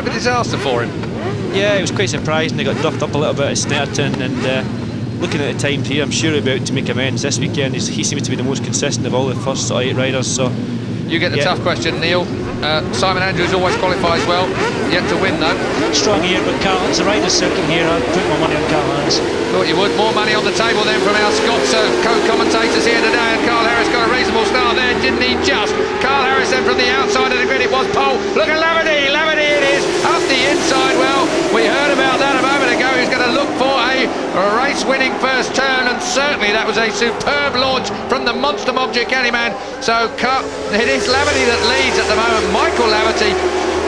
of a disaster for him. Yeah, it was quite surprising. They got duffed up a little bit at Snetterton, and looking at the times here, I'm sure he'll be out to make amends this weekend. He seems to be the most consistent of all the first sort of 8 riders. So you get the tough question, Neil. Simon Andrews always qualifies well, yet to win though. Strong here, but Carl, it's a rider's circuit here. I'd put my money on Carl Harris. Thought you would. More money on the table then from our Scots co-commentators here today, and Carl Harris got a reasonable start there, didn't he just? Carl Harris then from the outside of the grid, it was pole. Look at Lavity it is, up the inside. Well, we heard about that a moment ago. He's going to look for a race-winning first turn, and certainly that was a superb launch from the monster Mob Ducati man. So it is Lavity that leads at the moment. Michael Lavity,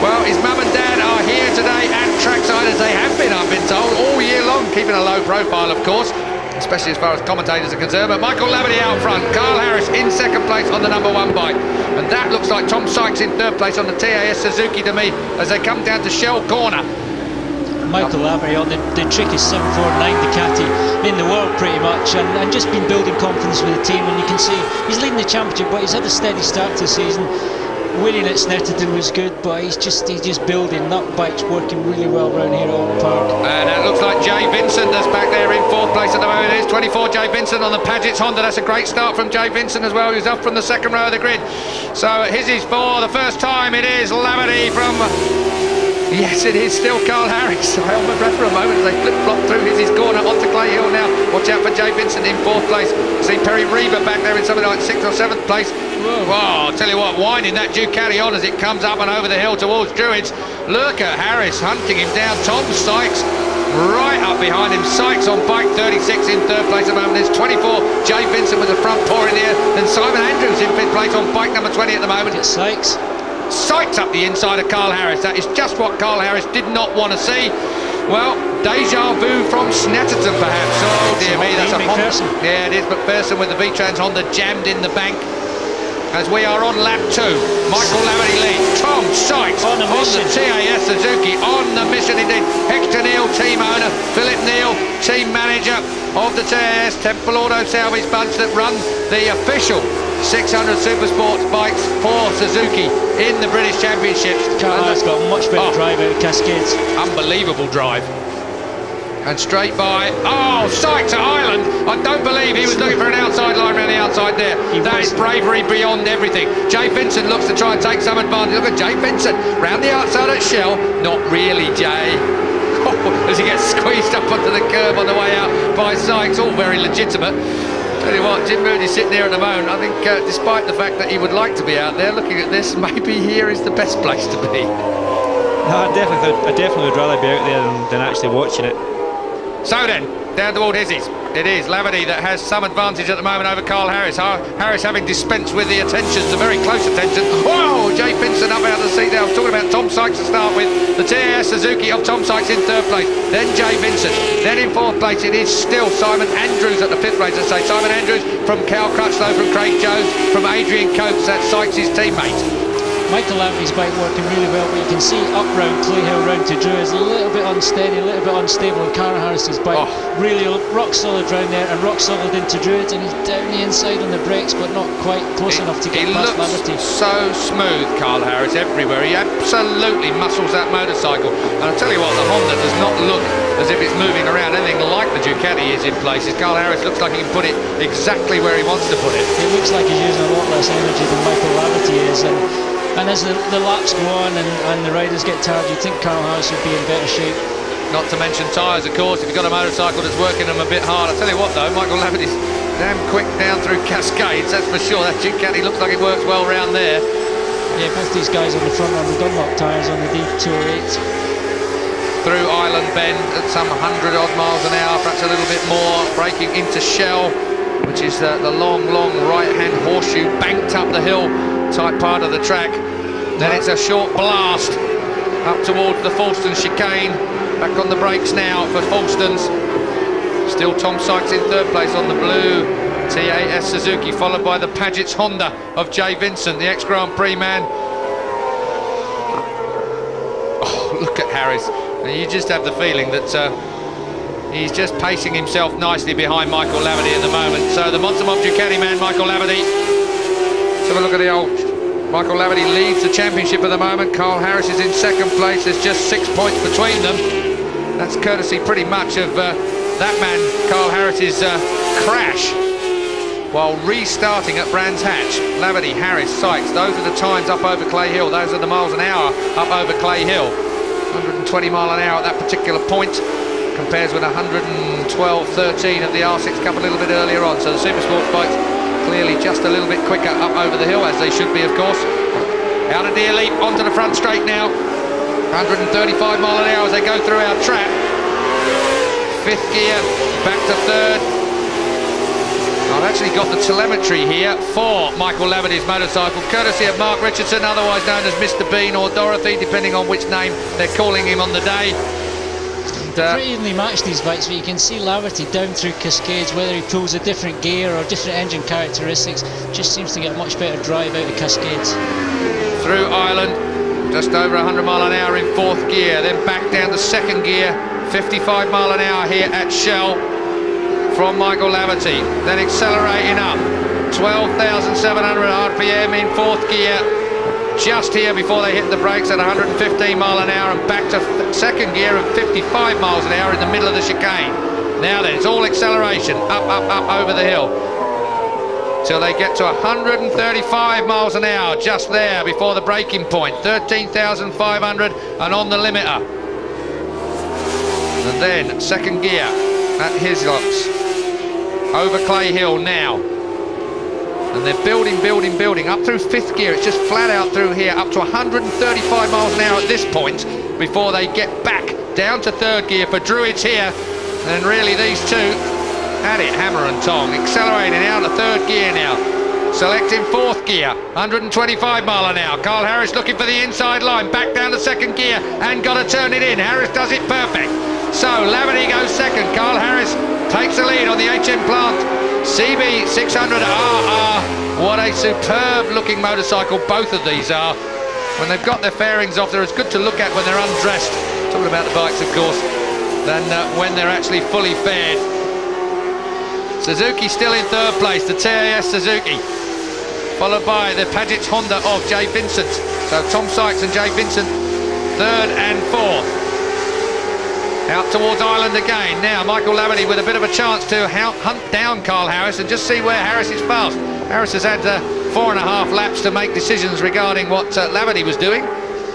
well, his mum and dad are here today at trackside, as they have been, I've been told, all year long, keeping a low profile, of course, especially as far as commentators are concerned. But Michael Lavity out front, Carl Harris in second place on the number 1 bike, and that looks like Tom Sykes in third place on the TAS Suzuki to me, as they come down to Shell Corner. Michael Lavity on the trickiest 749 Ducati in the world pretty much, and just been building confidence with the team, and you can see he's leading the championship, but he's had a steady start to the season. Winning at Snetterton was good, but he's just building. That bike's working really well around here at Oulton Park. And it looks like Jay Vincent that's back there in 4th place at the moment. It is 24 Jay Vincent on the Paget's Honda. That's a great start from Jay Vincent as well. He was up from the 2nd row of the grid. So his is for the first time. It is Lavity from... Yes, it is still Carl Harris. I held my breath for a moment as they flip-flop through his corner onto Clay Hill now. Watch out for Jay Vincent in 4th place. See Perry Reba back there in something like 6th or 7th place. Whoa, I'll tell you what, winding that Ducati on as it comes up and over the hill towards Druids. Look at Harris hunting him down. Tom Sykes right up behind him. Sykes on bike 36 in 3rd place at the moment. There's 24 Jay Vincent with the front paw in the air. Then Simon Andrews in 5th place on bike number 20 at the moment. It's Sykes up the inside of Carl Harris. That is just what Carl Harris did not want to see. Well, deja vu from Snetterton perhaps. Oh dear me, that's a Honda. Yeah, it is, but Pearson with the V-Trans Honda jammed in the bank. As we are on lap 2, Michael Lavity leads. Tom Sykes on the TAS Suzuki on the mission indeed. Hector Neal, team owner. Philip Neal, team manager of the TAS Temple Auto Salvage bunch that run the official 600 Supersport bikes for Suzuki in the British Championships. Carl has got a much better drive out of Cascades. Unbelievable drive. And straight by. Oh, Sykes at Ireland. I don't believe he was looking for an outside line around the outside there. That is bravery beyond everything. Jay Vincent looks to try and take some advantage. Look at Jay Vincent round the outside at Shell. Not really, Jay. As he gets squeezed up onto the curb on the way out by Sykes. All very legitimate. Tell you what, Jim Moody's sitting there at the moment. I think despite the fact that he would like to be out there looking at this, maybe here is the best place to be. No, I definitely would rather be out there than actually watching it. So then, down toward Izzy's. It is Lavity that has some advantage at the moment over Carl Harris. Harris having dispensed with the attentions, the very close attention. Oh, Jay Vincent up out of the seat there. I was talking about Tom Sykes to start with. The TAS Suzuki of Tom Sykes in 3rd place. Then Jay Vincent. Then in 4th place it is still Simon Andrews at the 5th place. Let's say Simon Andrews from Cal Crutchlow, from Craig Jones, from Adrian Coates. That's Sykes' teammate. Michael Lavity's bike working really well, but you can see up round Clay Hill round to Drew is a little bit unsteady, a little bit unstable, and Carl Harris's bike really rock solid round there and rock solid into Druids, and he's down the inside on the brakes but not quite close enough to get past Lavity. So smooth, Carl Harris, everywhere. He absolutely muscles that motorcycle, and I'll tell you what, the Honda does not look as if it's moving around anything like the Ducati is in places. Carl Harris looks like he can put it exactly where he wants to put it. It looks like he's using a lot less energy than Michael Lavity is, and as the laps go on and the riders get tired, you'd think Carl Harris would be in better shape. Not to mention tyres, of course, if you've got a motorcycle that's working them a bit hard. I'll tell you what though, Michael Lavity's damn quick down through Cascades, that's for sure. That Ducati looks like it works well round there. Yeah, both these guys on the front on the Dunlop tyres on the D208. Through Island Bend at some 100 odd miles an hour, perhaps a little bit more, braking into Shell, which is the long right-hand horseshoe banked up the hill type part of the track. Then it's a short blast up towards the Falston chicane. Back on the brakes now for Falstons. Still Tom Sykes in 3rd place on the blue TAS Suzuki, followed by the Paget's Honda of Jay Vincent, the ex-Grand Prix man. Oh, look at Harris. You just have the feeling that he's just pacing himself nicely behind Michael Lavity at the moment. So the Monster Mob Ducati man, Michael Lavity. Let's have a look at the old Michael Laverty leads the championship at the moment. Carl Harris is in second place. There's just 6 points between them. That's courtesy pretty much of that man, Carl Harris's crash while restarting at Brands Hatch. Laverty, Harris, Sykes, those are the times up over Clay Hill. Those are the miles an hour up over Clay Hill. 120 mile an hour at that particular point compares with 112.13 of the R6 Cup a little bit earlier on. So the Supersport bikes clearly just a little bit quicker up over the hill, as they should be, of course. Out of Deer Leap onto the front straight now. 135 mile an hour as they go through our trap. Fifth gear, back to third. I've actually got the telemetry here for Michael Laverty's motorcycle, courtesy of Mark Richardson, otherwise known as Mr. Bean or Dorothy, depending on which name they're calling him on the day. Pretty evenly matched, these bikes, but you can see Laverty down through Cascades, whether he pulls a different gear or different engine characteristics, just seems to get a much better drive out of Cascades. Through Ireland, just over 100 mile an hour in fourth gear, then back down to second gear, 55 mile an hour here at Shell from Michael Laverty, then accelerating up, 12,700 RPM in fourth gear, just here before they hit the brakes at 115 mile an hour, and back to second gear at 55 miles an hour in the middle of the chicane. Now then, it's all acceleration, up, up, up over the hill, till they get to 135 miles an hour, just there before the braking point, 13,500 and on the limiter. And then second gear at Hislop's, over Clay Hill now. And they're building up through fifth gear. It's just flat out through here, up to 135 miles an hour at this point before they get back down to third gear for Druids here. And really these two at it, hammer and tong, accelerating out of third gear now. Selecting fourth gear, 125 mile an hour. Carl Harris looking for the inside line, back down to second gear and got to turn it in. Harris does it perfect. So Laverty goes second. Carl Harris takes the lead on the HM Plant CB 600RR. What a superb looking motorcycle both of these are. When they've got their fairings off, they're as good to look at when they're undressed, talking about the bikes of course, than when they're actually fully faired. Suzuki still in third place, the TAS Suzuki, followed by the Paget's Honda of Jay Vincent. So Tom Sykes and Jay Vincent third and fourth. Out towards Ireland again. Now Michael Laverty with a bit of a chance to hunt down Carl Harris and just see where Harris is fast. Harris has had 4.5 laps to make decisions regarding what Laverty was doing.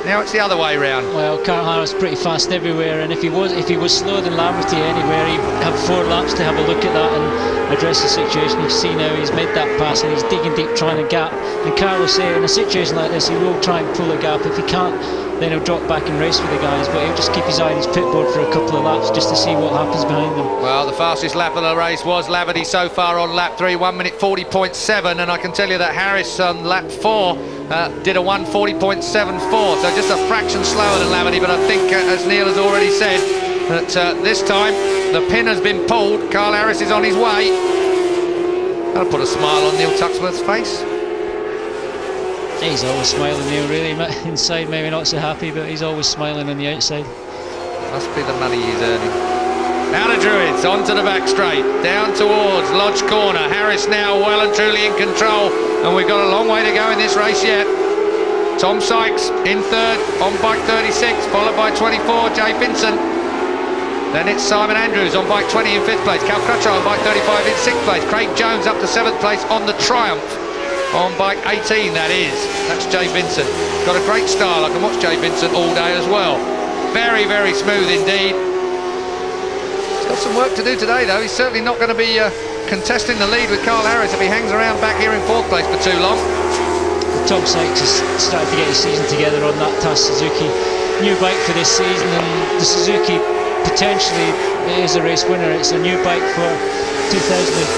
Now it's the other way round. Well, Carl Harris pretty fast everywhere, and if he was slower than Laverty anywhere, he'd have 4 laps to have a look at that and address the situation. You see now he's made that pass and he's digging deep trying to gap. And Carl will say in a situation like this he will try and pull a gap. If he can't, then he'll drop back and race with the guys, but he'll just keep his eye on his pit board for a couple of laps just to see what happens behind them. Well, the fastest lap of the race was Laverty so far on lap 3, 1 minute 40.7, and I can tell you that Harris on lap 4 did a 1:40.74, so just a fraction slower than Laverty, but I think as Neil has already said, that this time the pin has been pulled. Carl Harris is on his way. That'll put a smile on Neil Tuxworth's face. He's always smiling, Neil, really. Inside maybe not so happy, but he's always smiling on the outside. Must be the money he's earning. Out of Druids, onto the back straight, down towards Lodge Corner. Harris now well and truly in control, and we've got a long way to go in this race yet. Tom Sykes in third on bike 36, followed by 24, Jay Vincent. Then it's Simon Andrews on bike 20 in 5th place. Cal Crutchlow on bike 35 in 6th place. Craig Jones up to 7th place on the Triumph. On bike 18, that is. That's Jay Vincent. Got a great style. I can watch Jay Vincent all day as well. Very, very smooth indeed. He's got some work to do today, though. He's certainly not going to be contesting the lead with Carl Harris if he hangs around back here in 4th place for too long. Tom Sykes is starting to get his season together on that TAS Suzuki. New bike for this season, and the Suzuki potentially is a race winner. It's a new bike for 2004,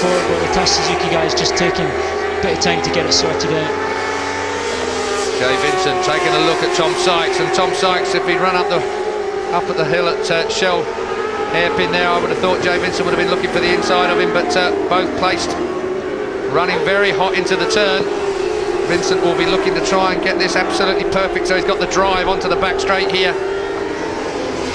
but the TAS Suzuki guy is just taking bit of time to get it sorted out. Jay Vincent taking a look at Tom Sykes, and Tom Sykes, if he'd run up at the hill at Shell hairpin there, I would have thought Jay Vincent would have been looking for the inside of him, but both placed running very hot into the turn. Vincent will be looking to try and get this absolutely perfect, so he's got the drive onto the back straight here.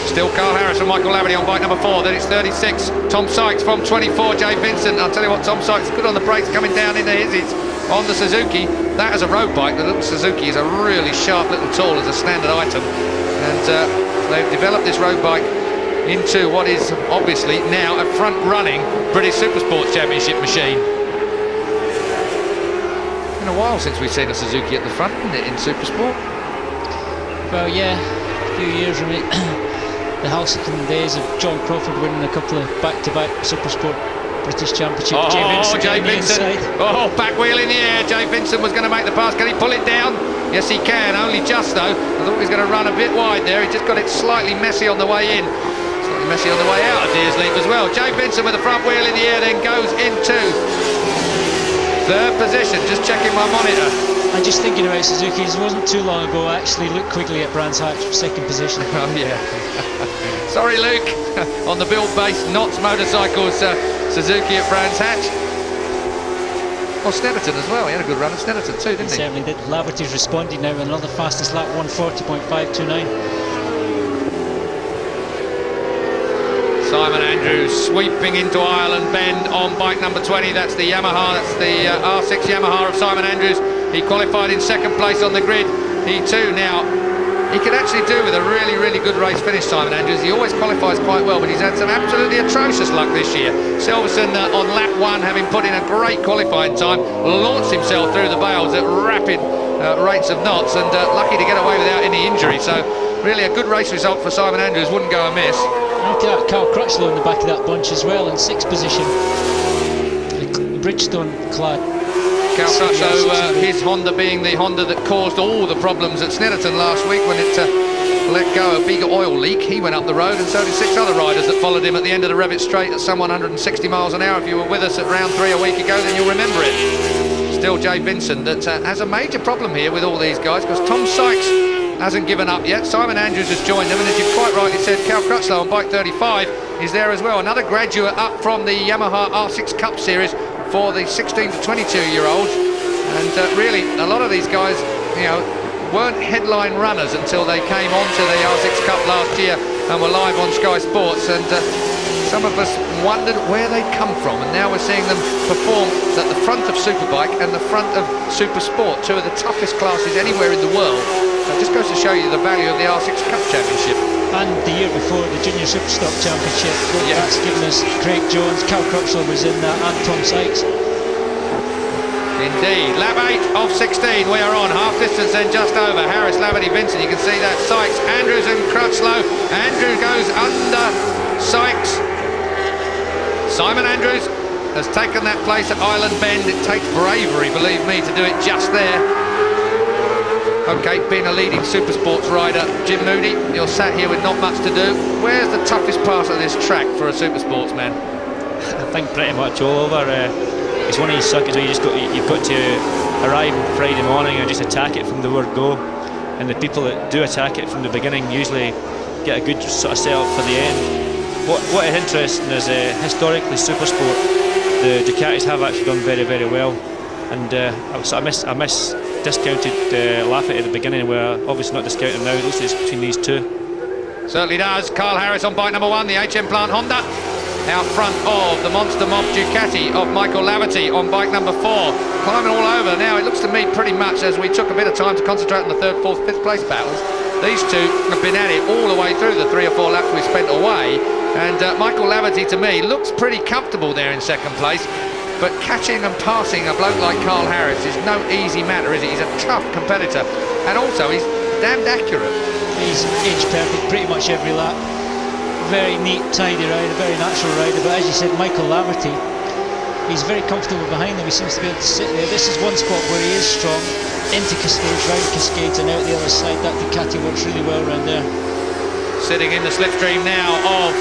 Still Carl Harris and Michael Laverty on bike number 4, then it's 36, Tom Sykes from 24, Jay Vincent. I'll tell you what, Tom Sykes good on the brakes coming down into his. on the Suzuki. That as a road bike, the little Suzuki is a really sharp little tool as a standard item, and they've developed this road bike into what is obviously now a front-running British Supersport Championship machine. It's been a while since we've seen a Suzuki at the front, isn't it, in Supersport? Well, yeah, a few years from it. The halcyon days of John Crawford winning a couple of back-to-back Supersport British Championship. Jay Vincent. Oh, back wheel in the air. Jay Vincent was going to make the pass. Can he pull it down? Yes, he can. Only just, though. I thought he was going to run a bit wide there. He just got it slightly messy on the way in. Slightly messy on the way out of Deers Leap as well. Jay Vincent with the front wheel in the air, then goes into third position. Just checking my monitor. I'm just thinking about Suzuki's. It wasn't too long ago I actually looked quickly at Brands Hatch for second position. Oh, yeah. Sorry, Luke. On the build-based Knots Motorcycles Suzuki at Brands Hatch. Oh, Snetterton as well. He had a good run at Snetterton too, didn't he? He certainly did. Laverty's responded now with another fastest lap, 140.529. Simon Andrews sweeping into Ireland Bend on bike number 20. That's the Yamaha. That's the R6 Yamaha of Simon Andrews. He qualified in second place on the grid. He too now, he could actually do with a really, really good race finish, Simon Andrews. He always qualifies quite well, but he's had some absolutely atrocious luck this year. Silverson on lap 1, having put in a great qualifying time, launched himself through the bales at rapid rates of knots, and lucky to get away without any injury. So really a good race result for Simon Andrews, wouldn't go amiss. Look at Carl Crutchlow in the back of that bunch as well, in sixth position. Bridgestone clad. Carl Crutchlow, his Honda being the Honda that caused all the problems at Snetterton last week when it let go a big oil leak. He went up the road, and so did 6 other riders that followed him at the end of the Revit Straight at some 160 miles an hour. If you were with us at round 3 a week ago, then you'll remember it. Still Jay Vincent that has a major problem here with all these guys, because Tom Sykes hasn't given up yet. Simon Andrews has joined them, and as you quite rightly said, Carl Crutchlow on bike 35 is there as well. Another graduate up from the Yamaha R6 Cup Series for the 16 to 22-year-olds. And really, a lot of these guys, you know, weren't headline runners until they came onto the R6 Cup last year and were live on Sky Sports. And some of us wondered where they'd come from, and now we're seeing them perform at the front of Superbike and the front of Supersport, two of the toughest classes anywhere in the world. So it just goes to show you the value of the R6 Cup Championship. And the year before, the Junior Superstock Championship, that's given us Craig Jones, Carl Crutchlow was in that, and Tom Sykes. Indeed. Lap 8 of 16 we are on, half distance then just over. Harris, Laverty, Vincent, you can see that. Sykes, Andrews and Crutchlow. Andrews goes under Sykes. Simon Andrews has taken that place at Island Bend. It takes bravery, believe me, to do it just there. Okay, being a leading Supersports rider, Jim Moody, you're sat here with not much to do. Where's the toughest part of this track for a Supersports man? I think pretty much all over. It's one of these circuits where you've got to arrive on Friday morning and just attack it from the word go. And the people that do attack it from the beginning usually get a good sort of setup for the end. What is interesting is historically Supersport, the Ducatis have actually done very, very well. And I miss discounted Lafferty at the beginning, where obviously not discounted now. It looks like it's between these two. Certainly does. Carl Harris on bike number 1, the HM Plant Honda. Out front of the Monster Mob Ducati of Michael Laverty on bike number 4. Climbing all over. Now it looks to me pretty much, as we took a bit of time to concentrate on the 3rd, 4th, 5th place battles, these two have been at it all the way through the 3 or 4 laps we spent away. And Michael Laverty, to me, looks pretty comfortable there in 2nd place. But catching and passing a bloke like Carl Harris is no easy matter, is it? He's a tough competitor. And also, he's damned accurate. He's inch perfect pretty much every lap. Very neat, tidy rider, very natural rider. But as you said, Michael Laverty, he's very comfortable behind him. He seems to be able to sit there. This is one spot where he is strong. Into Cascades, round Cascades, and out the other side. That Ducati works really well around there. Sitting in the slipstream now of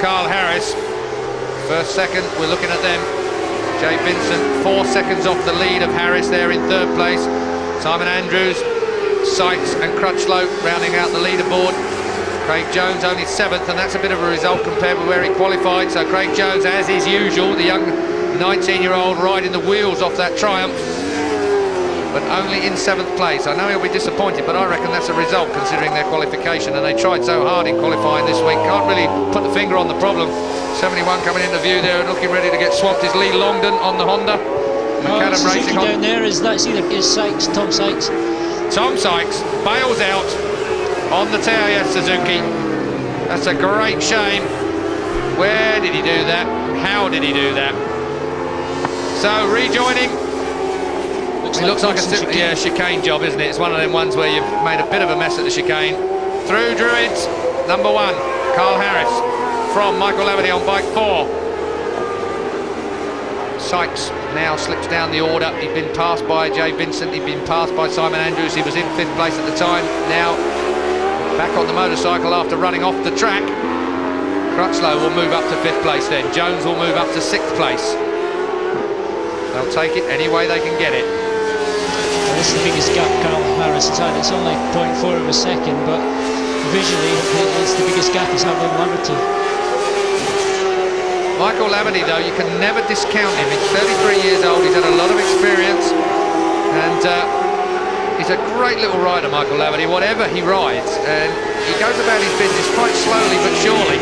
Carl Harris. 1st, 2nd, we're looking at them. Jay Vincent 4 seconds off the lead of Harris there in 3rd place. Simon Andrews, Sykes and Crutchlow rounding out the leaderboard. Craig Jones only 7th, and that's a bit of a result compared with where he qualified. So Craig Jones, as is usual, the young 19-year-old riding the wheels off that Triumph, but only in 7th place. I know he'll be disappointed, but I reckon that's a result considering their qualification, and they tried so hard in qualifying this week. Can't really put the finger on the problem. 71 coming into view there and looking ready to get swamped is Lee Longdon on the Honda. McAdam Suzuki racing down on. there that's either Sykes, Tom Sykes. Tom Sykes bails out on the tail, Suzuki. That's a great shame. Where did he do that? How did he do that? So rejoining. Looks like a chicane job, isn't it? It's one of them ones where you've made a bit of a mess at the chicane. Through Druids, number 1, Carl Harris from Michael Laverty on bike 4. Sykes now slips down the order. He'd been passed by Jay Vincent, he'd been passed by Simon Andrews. He was in 5th place at the time. Now back on the motorcycle after running off the track. Crutchlow will move up to 5th place then. Jones will move up to 6th place. They'll take it any way they can get it. Well, this is the biggest gap Carl Harris has had. It's only 0.4 of a second, but visually it's the biggest gap he's had with Laverty. Michael Laverty, though, you can never discount him. He's 33 years old, he's had a lot of experience, and he's a great little rider, Michael Laverty, whatever he rides, and he goes about his business quite slowly but surely.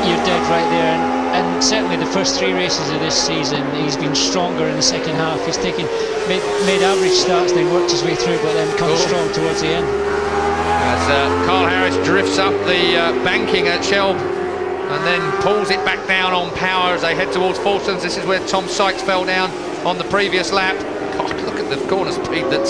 You're dead right there, and certainly the first 3 races of this season, he's been stronger in the second half. He's taken made average starts, then worked his way through, but then comes strong towards the end. As Carl Harris drifts up the banking at Shelb, and then pulls it back down on power as they head towards Fultons. This is where Tom Sykes fell down on the previous lap. God, look at the corner speed that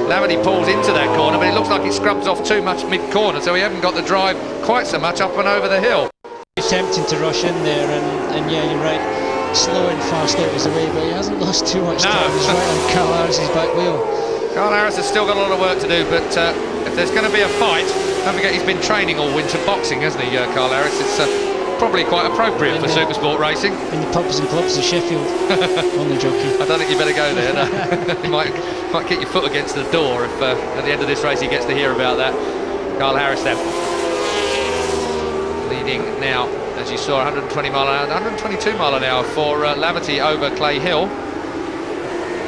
Laverty pulls into that corner, but it looks like it scrubs off too much mid-corner, so he hasn't got the drive quite so much up and over the hill. He's tempting to rush in there, and yeah, you're right, slow and fast out is the way, but he hasn't lost too much time. He's right on Carl Harris's back wheel. Carl Harris has still got a lot of work to do, but if there's going to be a fight, don't forget he's been training all winter boxing, hasn't he, Carl Harris? It's probably quite appropriate for Supersport racing. In the pubs and clubs of Sheffield. Only joking. I don't think you better go there, no. You might get your foot against the door if at the end of this race he gets to hear about that. Carl Harris then. Leading now, as you saw, 120 mile an hour, 122 mile an hour for Laverty over Clay Hill.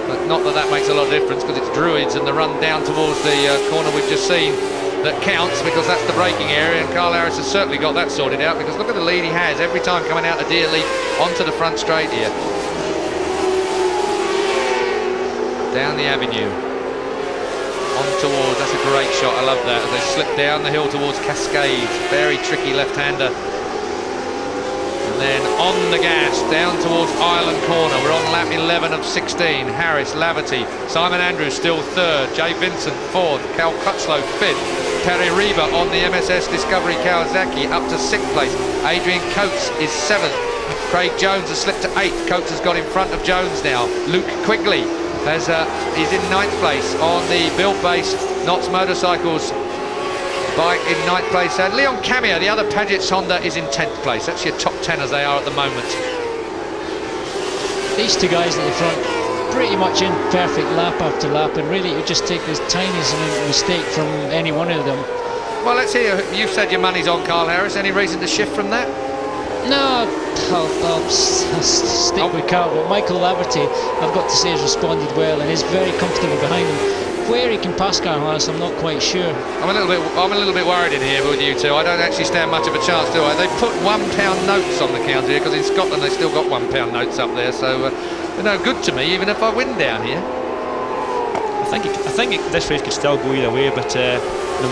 But not that that makes a lot of difference, because it's Druids and the run down towards the corner we've just seen that counts, because that's the braking area, and Carl Harris has certainly got that sorted out, because look at the lead he has every time coming out of Deer Leap onto the front straight here. Down the avenue. On towards, that's a great shot, I love that, as they slip down the hill towards Cascades. Very tricky left-hander. And then on the gas, down towards Island Corner. We're on lap 11 of 16. Harris, Laverty, Simon Andrews still 3rd, Jay Vincent 4th, Cal Crutchlow 5th, Perry Reba on the MSS Discovery Kawasaki up to 6th place. Adrian Coates is 7th. Craig Jones has slipped to 8th. Coates has got in front of Jones now. Luke Quigley as he's in 9th place on the build-based Knott's Motorcycles bike in 9th place. Leon Camia, the other Paget's Honda, is in 10th place. That's your top 10 as they are at the moment. These 2 guys at the front, pretty much in perfect lap after lap, and really it would just take the tiniest mistake from any one of them. Well, let's hear, you've said your money's on Carl Harris. Any reason to shift from that? No, I'll stick with Carl, but Michael Laverty, I've got to say, has responded well and is very comfortable behind him. Where he can pass Carl Harris, I'm not quite sure. I'm a little bit worried in here with you two. I don't actually stand much of a chance, do I? They put £1 notes on the counter here, because in Scotland they still got £1 notes up there, so they're no good to me, even if I win down here. I think this race could still go either way, but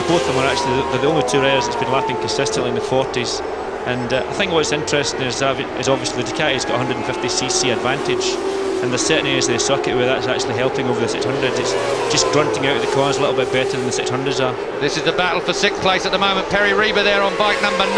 both of them are actually the only 2 riders that's been lapping consistently in the 40s. And I think what's interesting is obviously the Ducati's got 150cc advantage, and there's certain areas of the circuit where that's actually helping over the 600. It's just grunting out of the corners a little bit better than the 600s are. This is the battle for 6th place at the moment. Perry Reba there on bike number 9.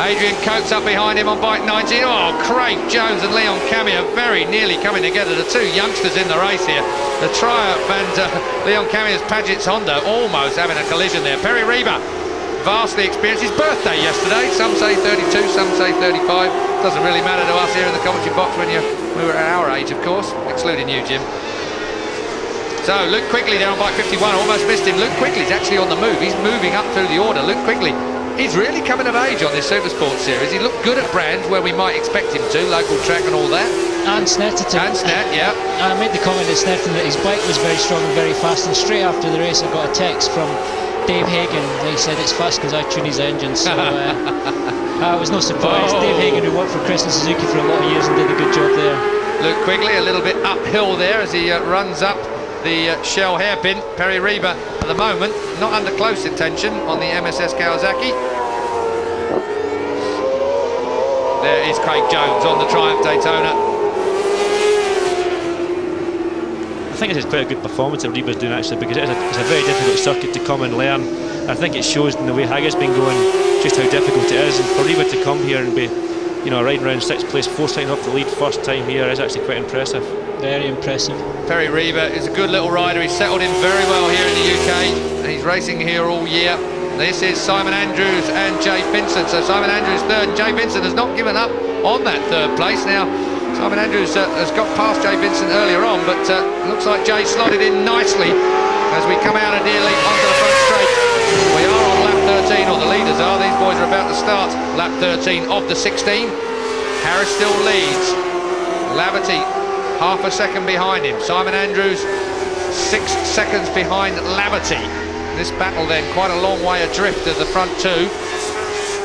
Adrian Coates up behind him on bike 19. Oh, Craig Jones and Leon Camia very nearly coming together. The 2 youngsters in the race here. The Triumph and Leon Camia's Paget's Honda almost having a collision there. Perry Reba, vastly experienced. His birthday yesterday. Some say 32, some say 35. Doesn't really matter to us here in the commentary box when we were at our age, of course, excluding you, Jim. So Luke Quigley there on bike 51, almost missed him. Luke Quigley's actually on the move. He's moving up through the order. Luke Quigley, he's really coming of age on this Supersport series. He looked good at Brands, where we might expect him to, local track and all that. And Snetterton. And Snet, yeah. I made the comment at Snetterton that his bike was very strong and very fast, and straight after the race I got a text from Dave Hagan. He said it's fast because I tune his engine, so I was no surprise. Dave Hagan, who worked for Chris and Suzuki for a lot of years and did a good job there. Luke Quigley a little bit uphill there as he runs up the shell hairpin. Perry Reba at the moment not under close attention on the MSS Kawasaki. There is Craig Jones on the Triumph Daytona. I think it's quite a good performance that Reba's doing actually, because it's a very difficult circuit to come and learn. I think it shows in the way Haggis been going just how difficult it is, and for Reba to come here and be, you know, riding around 6th place, 4th time off the lead first time here is actually quite impressive. Very impressive. Perry Reba is a good little rider. He's settled in very well here in the UK. He's racing here all year. This is Simon Andrews and Jay Vincent. So Simon Andrews third, and Jay Vincent has not given up on that third place. Now Simon Andrews has got past Jay Vincent earlier on, but looks like Jay slotted in nicely as we come out of nearly onto the front straight. We are on lap 13, or the leaders are. These boys are about to start lap 13 of the 16. Harris still leads. Laverty half a second behind him. Simon Andrews 6 seconds behind Laverty. This battle then quite a long way adrift of the front two.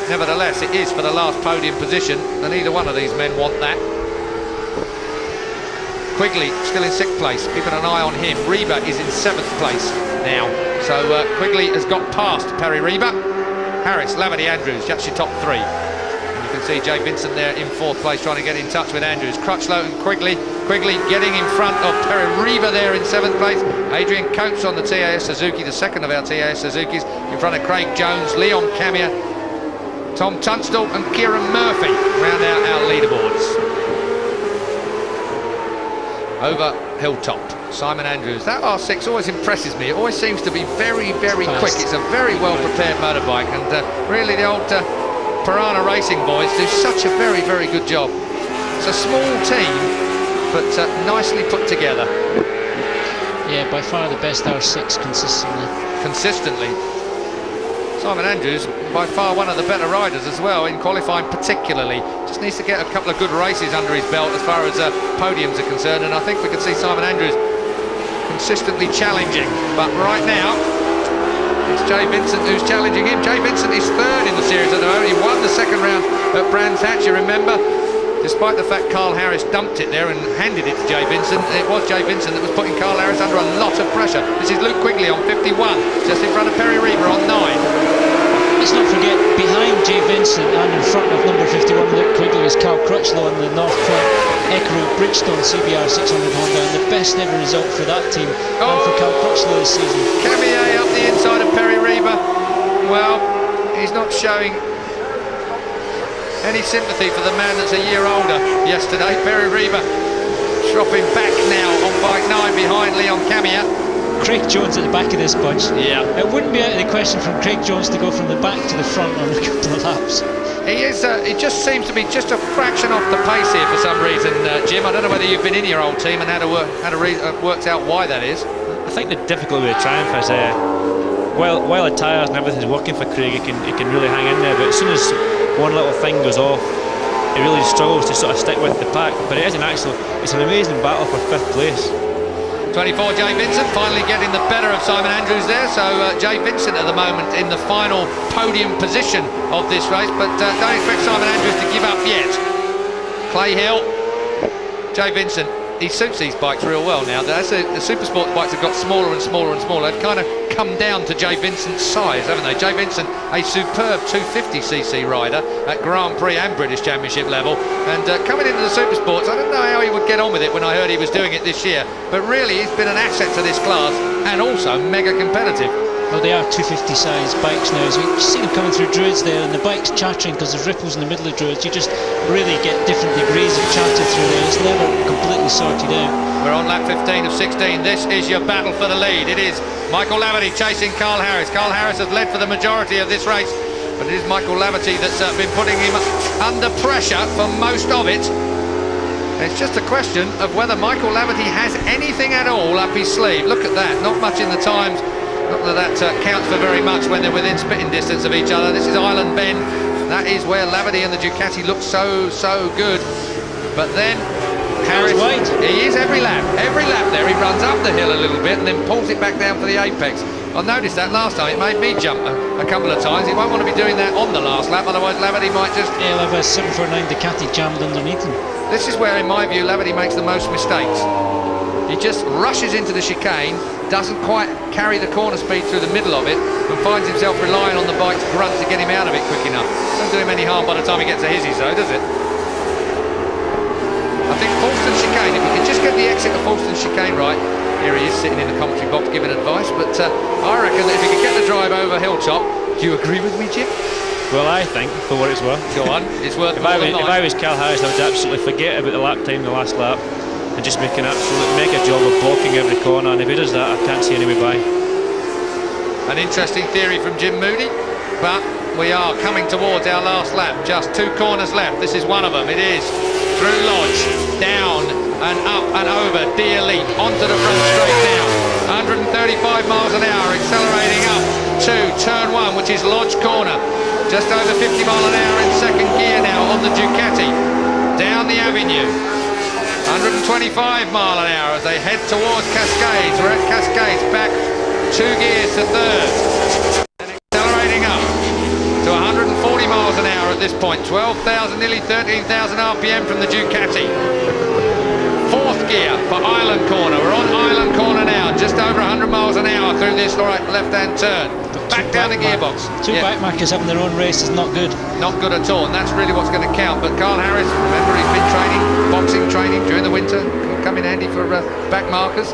Nevertheless, it is for the last podium position, and either one of these men want that. Quigley still in 6th place, keeping an eye on him. Reba is in 7th place now. So Quigley has got past Perry Reba. Harris, Laverty, Andrews, that's your top three. And you can see Jay Vincent there in 4th place trying to get in touch with Andrews. Crutchlow and Quigley. Quigley getting in front of Perry Reba there in 7th place. Adrian Coates on the TAS Suzuki, the second of our TAS Suzukis, in front of Craig Jones, Leon Camier, Tom Tunstall and Kieran Murphy round out our leaderboards. Over Hilltop, Simon Andrews. That R6 always impresses me. It always seems to be very, very quick. It's a very well-prepared motorbike, and really the old Piranha Racing boys do such a very, very good job. It's a small team, but nicely put together. Yeah, by far the best R6 consistently. Simon Andrews, by far one of the better riders as well, in qualifying particularly. Just needs to get a couple of good races under his belt as far as podiums are concerned, and I think we can see Simon Andrews consistently challenging. But right now, it's Jay Vincent who's challenging him. Jay Vincent is third in the series at the moment. He won the second round at Brands Hatch, you remember. Despite the fact Carl Harris dumped it there and handed it to Jay Vincent, it was Jay Vincent that was putting Carl Harris under a lot of pressure. This is Luke Quigley on 51, just in front of Perry Reba on 9. Let's not forget, behind Jay Vincent and in front of number 51 Luke Quigley is Carl Crutchlow on the North Point Ecro Bridgestone CBR 600 Honda, and the best ever result for that team and for Carl Crutchlow this season. Camier up the inside of Perry Reba. Well, he's not showing any sympathy for the man that's a year older yesterday. Perry Reba dropping back now on bike 9 behind Leon Camier. Craig Jones at the back of this bunch. Yeah. It wouldn't be out of the question from Craig Jones to go from the back to the front on a couple of laps. He is. He just seems to be just a fraction off the pace here for some reason, Jim. I don't know whether you've been in your old team and worked out why that is. I think the difficulty with Triumph is while the tyres and everything's working for Craig, he can really hang in there, but as soon as one little thing goes off, he really struggles to sort of stick with the pack. But it's an amazing battle for 5th place. 24 Jay Vincent finally getting the better of Simon Andrews there, so Jay Vincent at the moment in the final podium position of this race, but don't expect Simon Andrews to give up yet. Clay Hill, Jay Vincent, he suits these bikes real well now. The Supersport bikes have got smaller and smaller and smaller. They've kind of come down to Jay Vincent's size, haven't they? Jay Vincent, a superb 250cc rider at Grand Prix and British Championship level, and coming into the Supersports, I don't know how he would get on with it when I heard he was doing it this year, but really he's been an asset to this class and also mega competitive. Well, they are 250 size bikes now, so you see them coming through Druids there, and the bike's chattering because there's ripples in the middle of Druids. You just really get different degrees of chatter through there. It's never completely sorted out. We're on lap 15 of 16. This is your battle for the lead. It is Michael Laverty chasing Carl Harris. Carl Harris has led for the majority of this race, but it is Michael Laverty that's been putting him under pressure for most of it. It's just a question of whether Michael Laverty has anything at all up his sleeve. Look at that, not much in the times. Not that counts for very much when they're within spitting distance of each other. This is Island Bend. That is where Laverty and the Ducati look so good. But then Harris, he is every lap there. He runs up the hill a little bit and then pulls it back down for the apex. I noticed that last time. It made me jump a couple of times. He won't want to be doing that on the last lap, otherwise Laverty might just... He'll have a 749 Ducati jammed underneath him. This is where, in my view, Laverty makes the most mistakes. He just rushes into the chicane, doesn't quite carry the corner speed through the middle of it, and finds himself relying on the bike's grunt to get him out of it quick enough. Doesn't do him any harm by the time he gets to his, though, does it? I think Oulton chicane, if he can just get the exit of Oulton chicane right, here he is sitting in the commentary box giving advice, but I reckon that if he can get the drive over Hilltop, do you agree with me, Jim? Well, I think, for what it's worth. Go on, it's worth If I was Carl Harris, I would absolutely forget about the lap time, the last lap, and just make an absolute mega job of blocking every corner, and if he does that, I can't see any way by. An interesting theory from Jim Mooney, but we are coming towards our last lap. Just 2 corners left. This is one of them. It is through Lodge, down and up and over Deer Leap, onto the front straight now. 135 miles an hour, accelerating up to turn 1, which is Lodge Corner. Just over 50 mile an hour in second gear now on the Ducati. Down the avenue. 125 mile an hour as they head towards Cascades. We're at Cascades, back 2 gears to third. And accelerating up to 140 miles an hour at this point. 12,000, nearly 13,000 RPM from the Ducati. 4th gear for Island Corner. We're on Island Corner now, just over 100 miles an hour through this left-hand turn. Back down the gearbox. Two backmarkers having their own race is not good. Not good at all, and that's really what's going to count. But Carl Harris, remember, he's been training, boxing training during the winter. Can come in handy for backmarkers.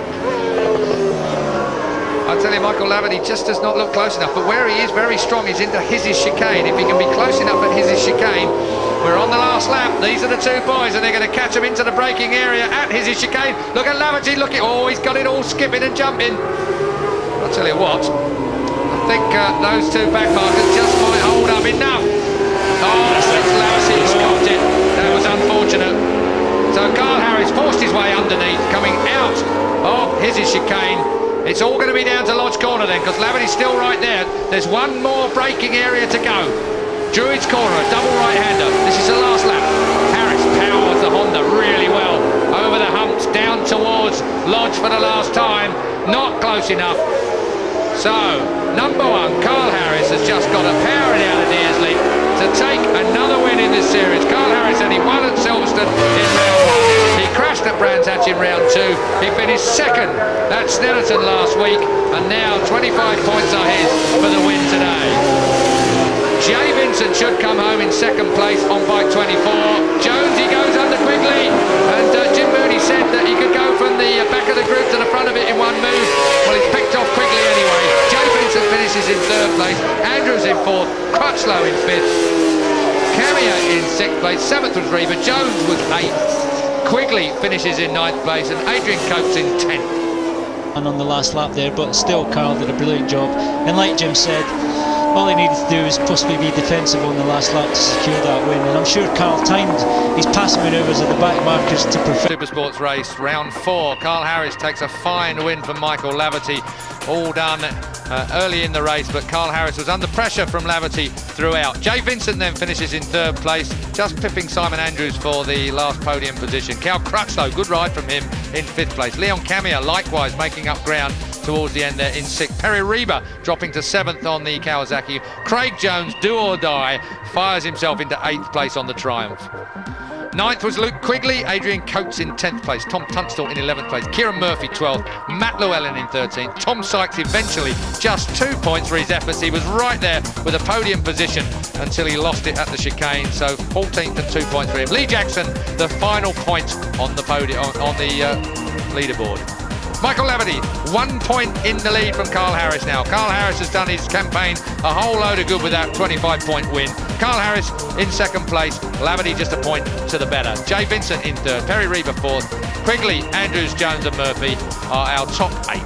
I tell you, Michael Laverty just does not look close enough. But where he is very strong is into his chicane. If he can be close enough at his chicane, we're on the last lap. These are the 2 boys, and they're going to catch him into the braking area at his chicane. Look at Laverty, look at, oh, he's got it all skipping and jumping. I'll tell you what, I think those 2 backmarkers just might hold up enough. Oh, Laverty scoffed it. That was unfortunate. So Carl Harris forced his way underneath, coming out of his chicane. It's all going to be down to Lodge Corner then, because Laverty's still right there. There's one more braking area to go. Druids Corner, a double right-hander. This is the last lap. Harris powers the Honda really well. Over the humps, down towards Lodge for the last time. Not close enough. So, number 1, Carl Harris has just got a powering out of Deers Leap to take another win in this series. Carl Harris, and he won at Silverstone in round 1. He crashed at Brands Hatch in round 2. He finished 2nd at Snellerton last week, and now 25 points are his for the win today. Jay Vincent should come home in 2nd place on bike 24. Jones, he goes under quickly, and Jim Mooney said that he could go from the back of the group to the front of it in one move. Well, he's picked off quickly anyway. Jay Vincent finishes in 3rd place, Andrews in 4th, Crutchlow in 5th, Cameo in 6th place, 7th was Reaver, Jones was 8th, Quigley finishes in 9th place, and Adrian Coates in 10th. And on the last lap there, but still Carl did a brilliant job, and like Jim said, all he needed to do was possibly be defensive on the last lap to secure that win, and I'm sure Carl timed his passing manoeuvres at the back markers to perfect. Supersports race, round 4. Carl Harris takes a fine win from Michael Laverty. All done early in the race, but Carl Harris was under pressure from Laverty throughout. Jay Vincent then finishes in 3rd place, just pipping Simon Andrews for the last podium position. Cal Crutchlow, good ride from him, in 5th place. Leon Cameo likewise making up ground towards the end there in 6th. Perry Reba dropping to 7th on the Kawasaki. Craig Jones, do or die, fires himself into 8th place on the Triumph. 9th was Luke Quigley, Adrian Coates in 10th place, Tom Tunstall in 11th place, Kieran Murphy 12th, Matt Llewellyn in 13th, Tom Sykes eventually just 2 points for his efforts. He was right there with a podium position until he lost it at the chicane, so 14th and 2 points for him. Lee Jackson, the final point on the podium, on the leaderboard. Michael Laverty, 1 point in the lead from Carl Harris now. Carl Harris has done his campaign a whole load of good with that 25-point win. Carl Harris in 2nd place, Laverty just a point to the better. Jay Vincent in 3rd, Perry Reba 4th, Quigley, Andrews, Jones and Murphy are our top 8.